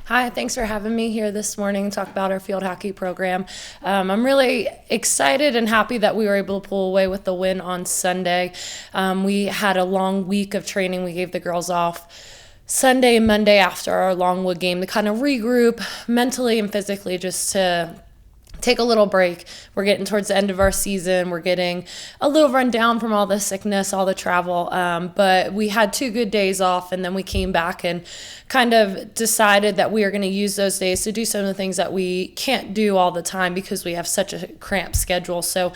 Hi, thanks for having me here this morning to talk about our field hockey program. I'm really excited and happy that we were able to pull away with the win on Sunday. We had a long week of training. We gave the girls off Sunday and Monday after our Longwood game to kind of regroup mentally and physically, just to take a little break. We're getting towards the end of our season. We're getting a little run down from all the sickness, all the travel. But we had 2 good days off, and then we came back and kind of decided that we are going to use those days to do some of the things that we can't do all the time because we have such a cramped schedule. So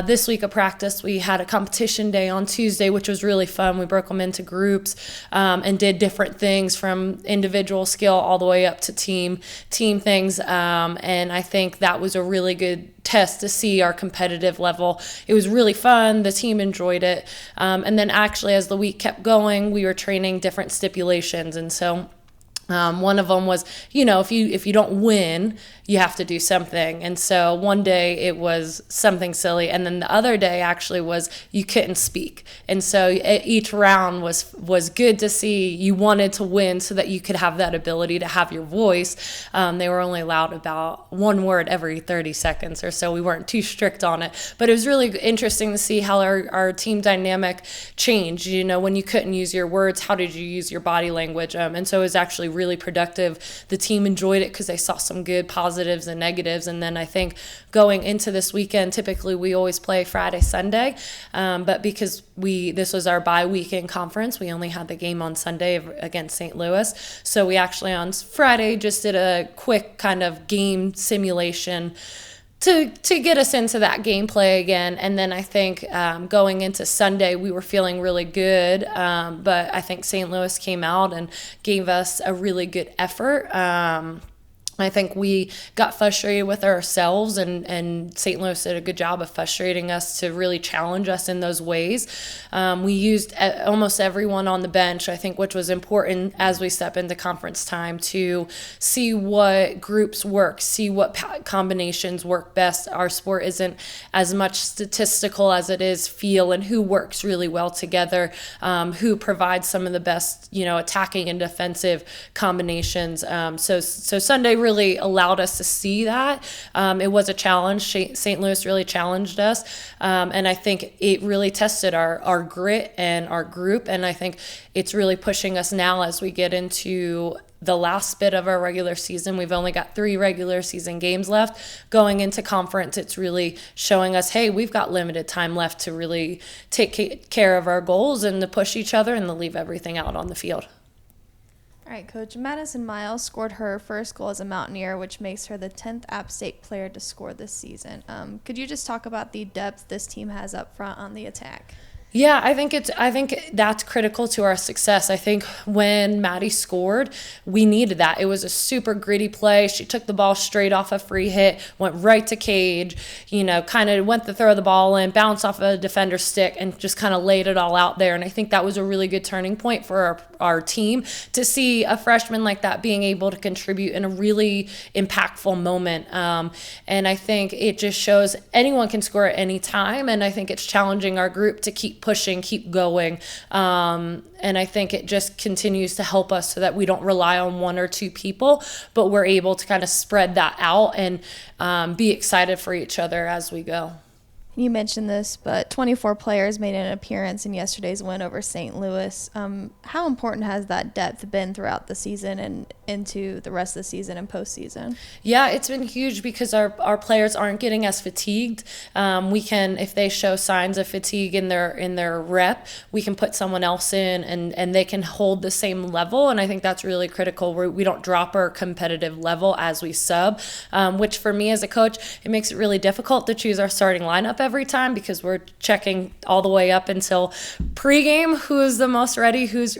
this week of practice, we had a competition day on Tuesday, which was really fun. We broke them into groups and did different things from individual skill all the way up to team things. And I think that was a really good test to see our competitive level. It was really fun. The team enjoyed it. And then actually, as the week kept going, we were training different stipulations. And so one of them was, if you don't win, you have to do something. And so one day it was something silly, and then the other day actually was you couldn't speak. And so each round was good to see. You wanted to win so that you could have that ability to have your voice. They were only allowed about one word every 30 seconds or so. We weren't too strict on it, but it was really interesting to see how our team dynamic changed. When you couldn't use your words, how did you use your body language? And so it was actually really productive. The team enjoyed it because they saw some good positives and negatives. And then I think going into this weekend, typically we always play Friday, Sunday, but because this was our bye week in conference, we only had the game on Sunday against St. Louis. So we actually on Friday just did a quick kind of game simulation to get us into that gameplay again. And then I think going into Sunday, we were feeling really good, but I think St. Louis came out and gave us a really good effort. I think we got frustrated with ourselves, and St. Louis did a good job of frustrating us to really challenge us in those ways. We used almost everyone on the bench, I think, which was important as we step into conference time, to see what groups work, see what combinations work best. Our sport isn't as much statistical as it is feel, and who works really well together, who provides some of the best, attacking and defensive combinations. So Sunday really allowed us to see that. It was a challenge. St. Louis really challenged us, and I think it really tested our grit and our group, and I think it's really pushing us now as we get into the last bit of our regular season. We've only got 3 regular season games left. Going into conference, it's really showing us, hey, we've got limited time left to really take care of our goals and to push each other and to leave everything out on the field. All right, Coach. Madison Miles scored her first goal as a Mountaineer, which makes her the 10th App State player to score this season. Could you just talk about the depth this team has up front on the attack? Yeah, I think that's critical to our success. I think when Maddie scored, we needed that. It was a super gritty play. She took the ball straight off a free hit, went right to cage, kind of went to throw the ball in, bounced off a defender's stick, and just kind of laid it all out there. And I think that was a really good turning point for our team to see a freshman like that being able to contribute in a really impactful moment. And I think it just shows anyone can score at any time. And I think it's challenging our group to keep pushing, keep going. And I think it just continues to help us so that we don't rely on 1 or 2 people, but we're able to kind of spread that out and be excited for each other as we go. You mentioned this, but 24 players made an appearance in yesterday's win over St. Louis. How important has that depth been throughout the season and into the rest of the season and postseason? Yeah, it's been huge because our players aren't getting as fatigued. We can, if they show signs of fatigue in their rep, we can put someone else in and they can hold the same level. And I think that's really critical. We don't drop our competitive level as we sub, which for me as a coach, it makes it really difficult to choose our starting lineup every time because we're checking all the way up until pregame who's the most ready, who's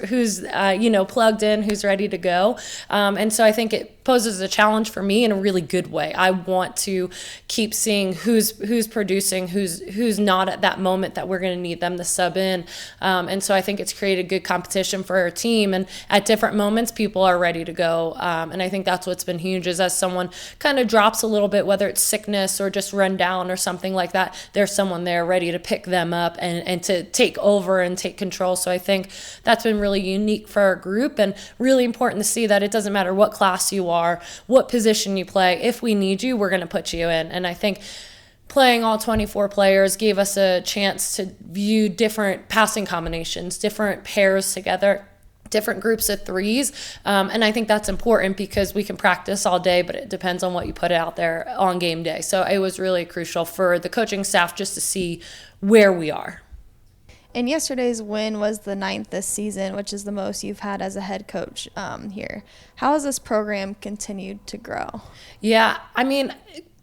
plugged in, who's ready to go. And so I think it poses a challenge for me in a really good way. I want to keep seeing who's producing, who's not at that moment that we're going to need them to sub in. And so I think it's created good competition for our team. And at different moments, people are ready to go. And I think that's what's been huge is as someone kind of drops a little bit, whether it's sickness or just run down or something like that, there's someone there ready to pick them up and to take over and take control. So I think that's been really unique for our group and really important to see that it doesn't doesn't matter what class you are, what position you play. If we need you, we're going to put you in. And I think playing all 24 players gave us a chance to view different passing combinations, different pairs together, different groups of threes. And I think that's important because we can practice all day, but it depends on what you put out there on game day. So it was really crucial for the coaching staff just to see where we are. And yesterday's win was the 9th this season, which is the most you've had as a head coach here. How has this program continued to grow? Yeah, I mean,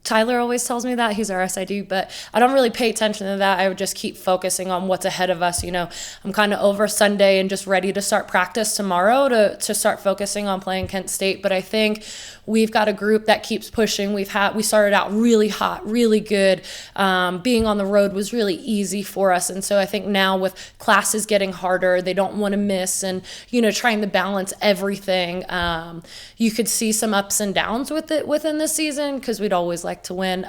Tyler always tells me that. He's our SID, but I don't really pay attention to that. I would just keep focusing on what's ahead of us. I'm kind of over Sunday and just ready to start practice tomorrow to start focusing on playing Kent State. But I think we've got a group that keeps pushing. We started out really hot, really good. Being on the road was really easy for us. And so I think now with classes getting harder, they don't want to miss and, trying to balance everything. You could see some ups and downs with it within the season because we'd always like to win.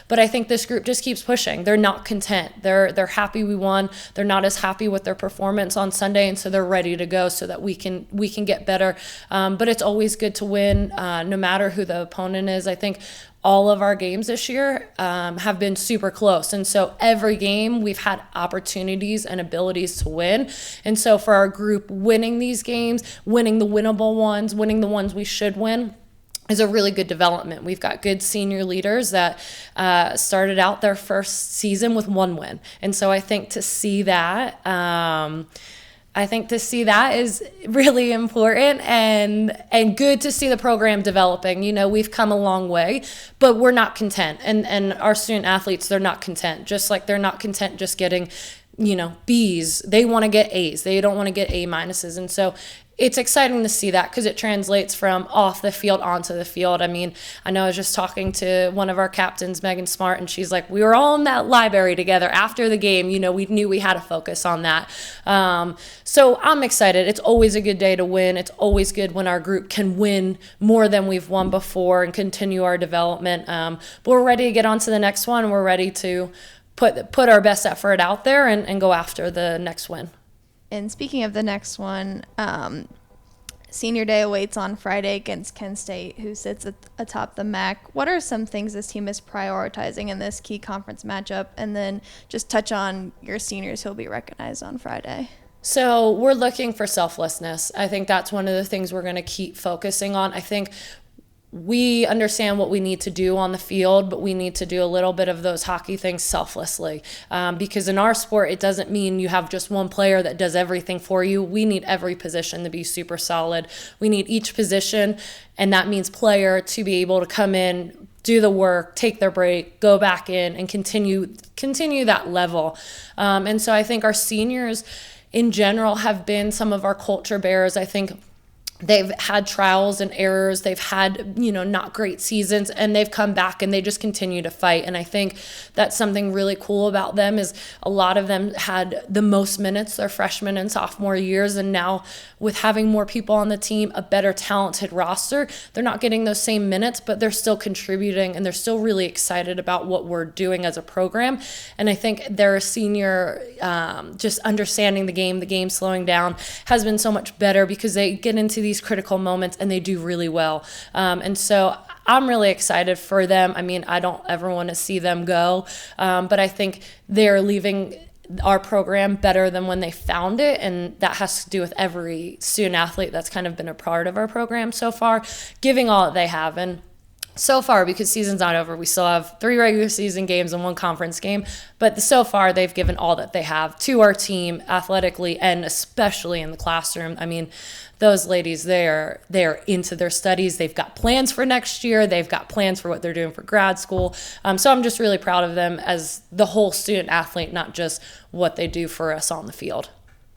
But I think this group just keeps pushing. They're not content. They're happy we won. They're not as happy with their performance on Sunday, and so they're ready to go so that we can get better. But it's always good to win, no matter who the opponent is. I think all of our games this year have been super close. And so every game we've had opportunities and abilities to win. And so for our group, winning these games, winning the winnable ones, winning the ones we should win, is a really good development. We've got good senior leaders that started out their first season with 1 win. And so I think to see that, is really important and good to see the program developing. We've come a long way, but we're not content. And our student athletes, they're not content. Just like they're not content just getting, B's. They want to get A's. They don't want to get A minuses. And so it's exciting to see that because it translates from off the field onto the field. I mean, I know I was just talking to one of our captains, Meghan Smart, and she's like, we were all in that library together after the game. We knew we had to focus on that. So I'm excited. It's always a good day to win. It's always good when our group can win more than we've won before and continue our development. But we're ready to get on to the next one. We're ready to put our best effort out there and go after the next win. And speaking of the next one, Senior Day awaits on Friday against Kent State, who sits atop the MAC. What are some things this team is prioritizing in this key conference matchup? And then just touch on your seniors who will be recognized on Friday. So we're looking for selflessness. I think that's one of the things we're going to keep focusing on. I think we understand what we need to do on the field, but we need to do a little bit of those hockey things selflessly. Because in our sport, it doesn't mean you have just one player that does everything for you. We need every position to be super solid. We need each position, and that means player to be able to come in, do the work, take their break, go back in, and continue that level. And so I think our seniors in general have been some of our culture bearers. I think they've had trials and errors. They've had, not great seasons, and they've come back and they just continue to fight. And I think that's something really cool about them is a lot of them had the most minutes their freshman and sophomore years. And now with having more people on the team, a better talented roster, they're not getting those same minutes, but they're still contributing and they're still really excited about what we're doing as a program. And I think their senior, just understanding the game slowing down has been so much better because they get into these critical moments and they do really well. And so I'm really excited for them. I mean, I don't ever want to see them go, but I think they're leaving our program better than when they found it, and that has to do with every student athlete that's kind of been a part of our program so far, giving all that they have. And so far, because season's not over, we still have 3 regular season games and 1 conference game, but so far they've given all that they have to our team athletically and especially in the classroom. I mean, those ladies, they're into their studies. They've got plans for next year. They've got plans for what they're doing for grad school. So I'm just really proud of them as the whole student athlete, not just what they do for us on the field.